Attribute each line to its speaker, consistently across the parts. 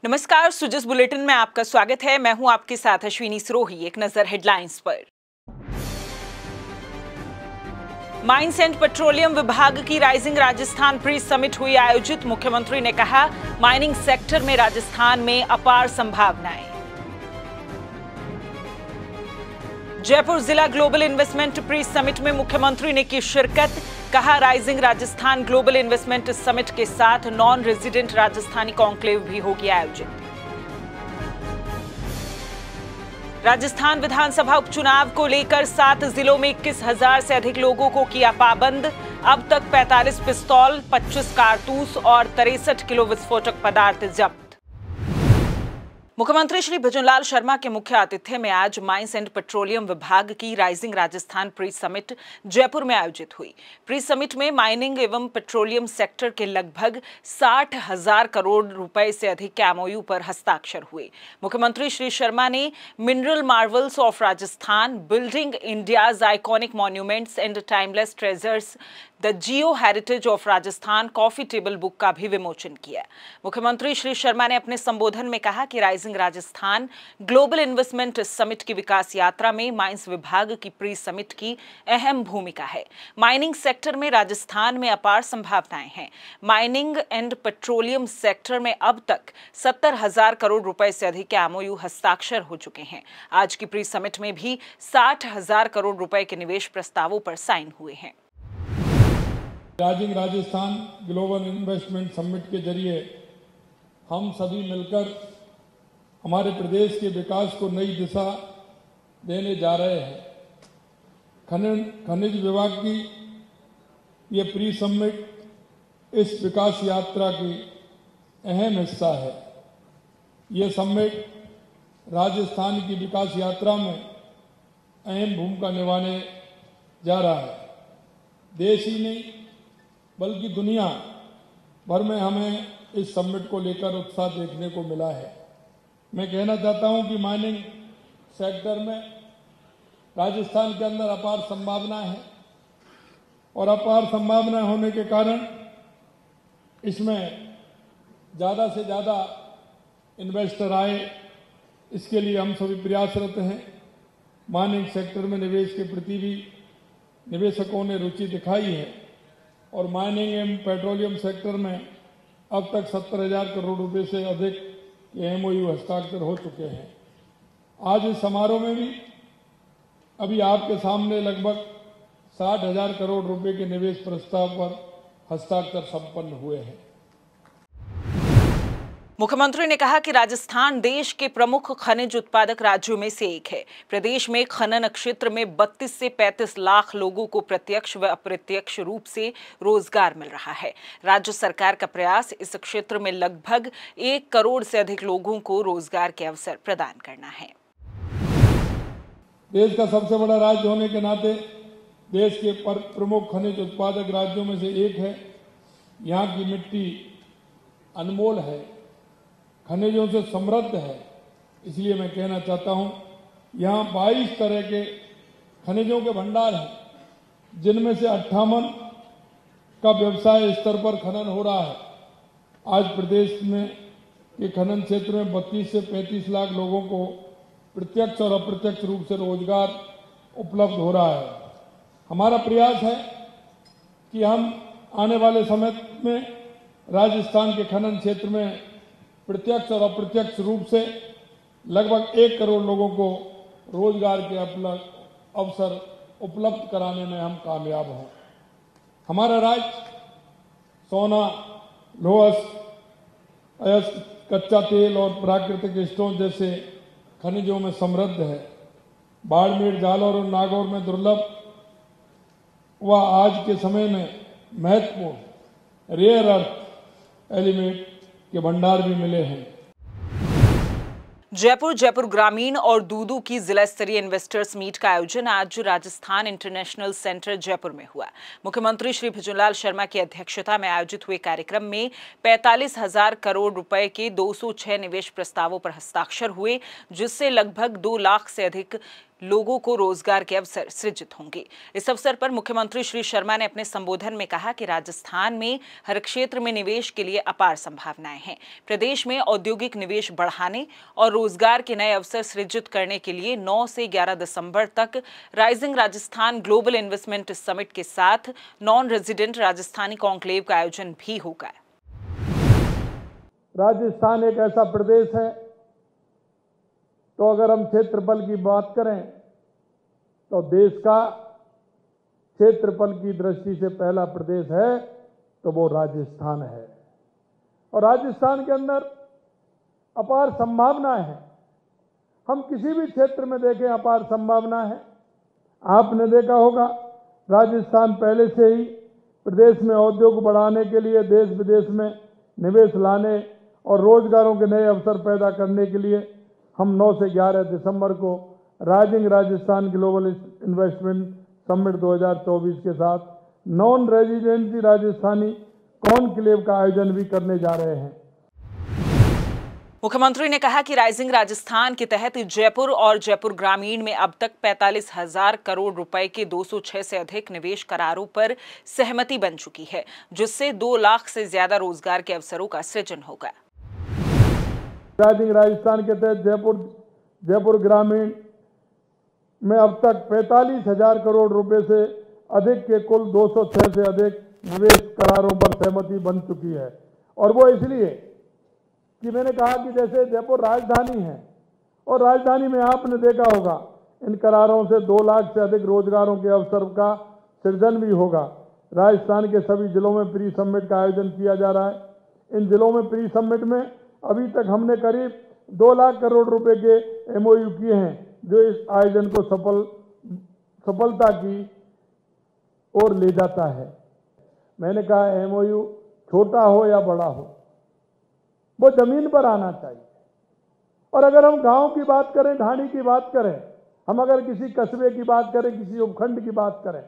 Speaker 1: नमस्कार, सुजस बुलेटिन में आपका स्वागत है। मैं हूं आपके साथ अश्विनी सिरोही। एक नजर हेडलाइंस पर। माइंस एंड पेट्रोलियम विभाग की राइजिंग राजस्थान प्री समिट हुई आयोजित। मुख्यमंत्री ने कहा, माइनिंग सेक्टर में राजस्थान में अपार संभावनाएं। जयपुर जिला ग्लोबल इन्वेस्टमेंट प्री समिट में मुख्यमंत्री ने की शिरकत। कहा, rising Rajasthan global investment summit के साथ नॉन रेजिडेंट राजस्थानी कॉन्क्लेव भी होगी आयोजित। राजस्थान विधानसभा उपचुनाव को लेकर 7 जिलों में 21,000 से अधिक लोगों को किया पाबंद। अब तक 45 पिस्तौल, 25 कारतूस और 63 किलो विस्फोटक पदार्थ जब्त। मुख्यमंत्री श्री भजनलाल शर्मा के मुख्य आतिथ्य में आज माइंस एंड पेट्रोलियम विभाग की rising Rajasthan pre summit Jaipur में आयोजित हुई। प्री समिट में माइनिंग एवं पेट्रोलियम सेक्टर के लगभग 60,000 करोड़ रुपए से अधिक के एमओयू पर हस्ताक्षर हुए। मुख्यमंत्री श्री शर्मा ने mineral Marvels of Rajasthan, building India's iconic monuments and timeless treasures, the Jio heritage of Rajasthan coffee table book का भी विमोचन किया। मुख्यमंत्री श्री शर्मा ने अपने संबोधन में कहा कि rising Rajasthan global investment summit की विकास यात्रा में माइंस विभाग की प्री समिट की अहम भूमिका है। माइनिंग सेक्टर में राजस्थान में अपार संभावनाएं हैं। माइनिंग एंड पेट्रोलियम सेक्टर में अब तक 70,000 करोड़ रुपए से अधिक के एमओयू हस्ताक्षर हो चुके हैं। आज की प्री समिट में भी 60,000 करोड़ रुपए के निवेश प्रस्तावों पर साइन हुए हैं।
Speaker 2: Rising Rajasthan global investment summit के जरिए हम सभी मिलकर हमारे प्रदेश के विकास को नई दिशा देने जा रहे हैं। खनिज विभाग की ये प्री समिट इस विकास यात्रा की अहम हिस्सा है। ये समिट राजस्थान की विकास यात्रा में अहम भूमिका निभाने जा रहा है। देश ही नहीं बल्कि दुनिया भर में हमें इस समिट को लेकर उत्साह देखने को मिला है। मैं कहना चाहता हूं कि माइनिंग सेक्टर में राजस्थान के अंदर अपार संभावना है और अपार संभावना होने के कारण इसमें ज़्यादा से ज़्यादा इन्वेस्टर आए, इसके लिए हम सभी प्रयासरत हैं। माइनिंग सेक्टर में निवेश के प्रति भी निवेशकों ने रुचि दिखाई है और माइनिंग एवं पेट्रोलियम सेक्टर में अब तक 70,000 करोड़ रुपए से अधिक के एमओयू हस्ताक्षर हो चुके हैं। आज इस समारोह में भी अभी आपके सामने लगभग 60,000 करोड़ रुपए के निवेश प्रस्ताव पर हस्ताक्षर संपन्न हुए हैं।
Speaker 1: मुख्यमंत्री ने कहा कि राजस्थान देश के प्रमुख खनिज उत्पादक राज्यों में से एक है। प्रदेश में खनन क्षेत्र में 32 से 35 लाख लोगों को प्रत्यक्ष व अप्रत्यक्ष रूप से रोजगार मिल रहा है। राज्य सरकार का प्रयास इस क्षेत्र में लगभग 1 करोड़ से अधिक लोगों को रोजगार के अवसर प्रदान करना है।
Speaker 2: देश का सबसे बड़ा राज्य होने के नाते देश के प्रमुख खनिज उत्पादक राज्यों में से एक है। यहाँ की मिट्टी अनमोल है, खनिजों से समृद्ध है। इसलिए मैं कहना चाहता हूं, यहाँ 22 तरह के खनिजों के भंडार हैं, जिनमें से 58 का व्यवसाय स्तर पर खनन हो रहा है। आज प्रदेश में के खनन क्षेत्र में 32 से 35 लाख लोगों को प्रत्यक्ष और अप्रत्यक्ष रूप से रोजगार उपलब्ध हो रहा है। हमारा प्रयास है कि हम आने वाले समय में राजस्थान के खनन क्षेत्र में प्रत्यक्ष और अप्रत्यक्ष रूप से लगभग 1 करोड़ लोगों को रोजगार के अवसर उपलब्ध कराने में हम कामयाब हों। हमारा राज्य सोना, लोहा, अयस्क, कच्चा तेल और प्राकृतिक स्टोन जैसे खनिजों में समृद्ध है। बाड़मेर, जालौर और नागौर में दुर्लभ व आज के समय में महत्वपूर्ण रेयर अर्थ एलिमेंट के भंडार भी मिले हैं।
Speaker 1: जयपुर ग्रामीण और दूदू की जिला स्तरीय इन्वेस्टर्स मीट का आयोजन आज राजस्थान इंटरनेशनल सेंटर जयपुर में हुआ। मुख्यमंत्री श्री भजनलाल शर्मा की अध्यक्षता में आयोजित हुए कार्यक्रम में 45,000 करोड़ रुपए के 206 निवेश प्रस्तावों पर हस्ताक्षर हुए, जिससे लगभग 2 लाख से अधिक लोगों को रोजगार के अवसर सृजित होंगे। इस अवसर पर मुख्यमंत्री श्री शर्मा ने अपने संबोधन में कहा कि राजस्थान में हर क्षेत्र में निवेश के लिए अपार संभावनाएं हैं। प्रदेश में औद्योगिक निवेश बढ़ाने और रोजगार के नए अवसर सृजित करने के लिए 9 से 11 दिसंबर तक rising Rajasthan global investment summit के साथ नॉन रेजिडेंट राजस्थानी कॉन्क्लेव का आयोजन भी होगा।
Speaker 2: राजस्थान एक ऐसा प्रदेश है, तो अगर हम क्षेत्रफल की बात करें तो देश का क्षेत्रफल की दृष्टि से पहला प्रदेश है तो वो राजस्थान है। और राजस्थान के अंदर अपार संभावनाएं हैं। हम किसी भी क्षेत्र में देखें अपार संभावना है। आपने देखा होगा राजस्थान पहले से ही प्रदेश में उद्योग बढ़ाने के लिए, देश विदेश में निवेश लाने और रोजगारों के नए अवसर पैदा करने के लिए हम 9 से 11 दिसंबर को rising Rajasthan global investment summit 2024 के साथ नॉन रेजिडेंसी राजस्थानी कॉन्क्लेव का आयोजन भी करने जा रहे हैं।
Speaker 1: मुख्यमंत्री ने कहा कि राइजिंग राजस्थान के तहत जयपुर और जयपुर ग्रामीण में अब तक 45,000 करोड़ रुपए के 206 से अधिक निवेश करारों पर सहमति बन चुकी है, जिससे 2 लाख से ज्यादा रोजगार के अवसरों का सृजन होगा।
Speaker 2: राइजिंग राजस्थान के तहत जयपुर ग्रामीण में अब तक 45,000 करोड़ रुपए से अधिक के कुल 206 से अधिक निवेश करारों पर सहमति बन चुकी है। और वो इसलिए कि मैंने कहा कि जैसे जयपुर राजधानी है और राजधानी में आपने देखा होगा इन करारों से 2 लाख से अधिक रोजगारों के अवसर का सृजन भी होगा। राजस्थान के सभी जिलों में प्री समिट का आयोजन किया जा रहा है। इन जिलों में प्री समिट में अभी तक हमने करीब 2 लाख करोड़ रुपए के MOU किए हैं, जो इस आयोजन को सफलता की ओर ले जाता है। मैंने कहा MOU छोटा हो या बड़ा हो, वो जमीन पर आना चाहिए। और अगर हम गांव की बात करें, ढाणी की बात करें, हम अगर किसी कस्बे की बात करें, किसी उपखंड की बात करें,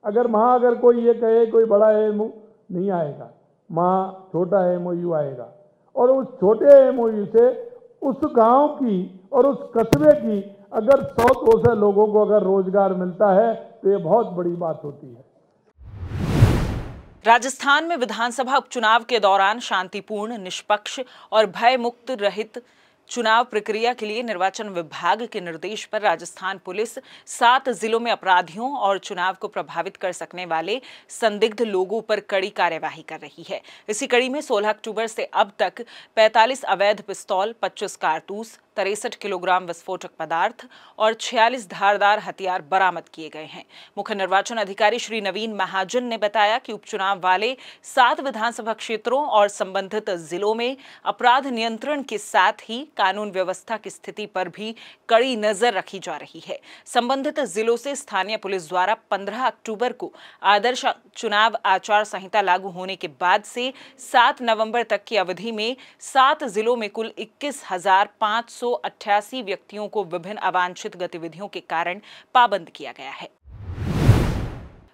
Speaker 2: अगर वहां अगर कोई ये कहे कोई बड़ा MOU नहीं आएगा, वहां छोटा MOU आएगा। और उस छोटे MOU से उस गांव की और उस कस्बे की अगर 100-200 लोगों को अगर रोजगार मिलता है तो ये बहुत बड़ी बात होती है।
Speaker 1: राजस्थान में विधानसभा उपचुनाव के दौरान शांतिपूर्ण, निष्पक्ष और भयमुक्त रहित चुनाव प्रक्रिया के लिए निर्वाचन विभाग के निर्देश पर राजस्थान पुलिस 7 जिलों में अपराधियों और चुनाव को प्रभावित कर सकने वाले संदिग्ध लोगों पर कड़ी कार्यवाही कर रही है। इसी कड़ी में 16 अक्टूबर से अब तक 45 अवैध पिस्तौल, 25 कारतूस, 63 किलोग्राम विस्फोटक पदार्थ और 46 धारदार हथियार बरामद किए गए हैं। मुख्य निर्वाचन अधिकारी श्री नवीन महाजन ने बताया कि उपचुनाव वाले 7 विधानसभा क्षेत्रों और संबंधित जिलों में अपराध नियंत्रण के साथ ही कानून व्यवस्था की स्थिति पर भी कड़ी नजर रखी जा रही है। संबंधित जिलों से स्थानीय पुलिस द्वारा 15 अक्टूबर को आदर्श चुनाव आचार संहिता लागू होने के बाद से 7 नवंबर तक की अवधि में 7 जिलों में कुल 21,588 व्यक्तियों को विभिन्न अवांछित गतिविधियों के कारण पाबंद किया गया है।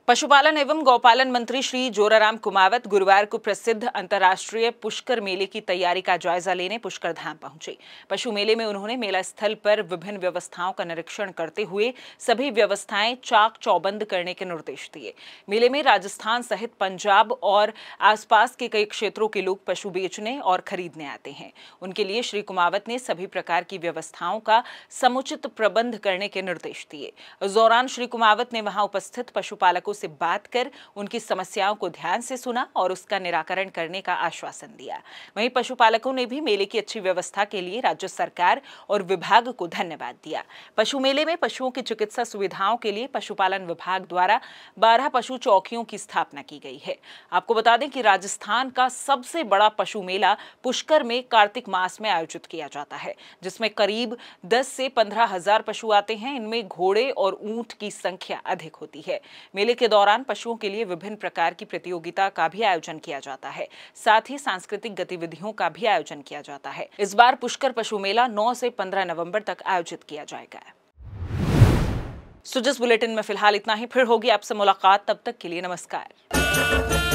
Speaker 1: पशुपालन एवं गौपालन मंत्री श्री जोराराम कुमावत गुरुवार को प्रसिद्ध अंतर्राष्ट्रीय पुष्कर मेले की तैयारी का जायजा लेने पुष्कर धाम पहुंचे। पशु मेले में उन्होंने मेला स्थल पर विभिन्न व्यवस्थाओं का निरीक्षण करते हुए सभी व्यवस्थाएं चाक चौबंद करने के निर्देश दिए। मेले में राजस्थान सहित पंजाब और आसपास के कई क्षेत्रों के लोग पशु बेचने और खरीदने आते हैं। उनके लिए श्री कुमावत ने सभी प्रकार की व्यवस्थाओं का समुचित प्रबंध करने के निर्देश दिए। इस दौरान श्री कुमावत ने वहां उपस्थित पशुपालकों से बात कर उनकी समस्याओं को ध्यान से सुना और उसका निराकरण करने का आश्वासन दिया। वहीं पशुपालकों ने भी मेले की अच्छी व्यवस्था के लिए राज्य सरकार और विभाग को धन्यवाद दिया। पशु मेले में पशुओं की चिकित्सा सुविधाओं के लिए पशुपालन विभाग द्वारा 12 पशु चौकियों की स्थापना की गई है। आपको बता दें कि राजस्थान का सबसे बड़ा पशु मेला पुष्कर में कार्तिक मास में आयोजित किया जाता है, जिसमें करीब 10 से 15 हजार पशु आते हैं। इनमें घोड़े और ऊंट की संख्या अधिक होती है। मेले के दौरान पशुओं के लिए विभिन्न प्रकार की प्रतियोगिता का भी आयोजन किया जाता है। साथ ही सांस्कृतिक गतिविधियों का भी आयोजन किया जाता है। इस बार पुष्कर पशु मेला 9 से 15 नवंबर तक आयोजित किया जाएगा। सुजस बुलेटिन में फिलहाल इतना ही। फिर होगी आपसे मुलाकात, तब तक के लिए नमस्कार।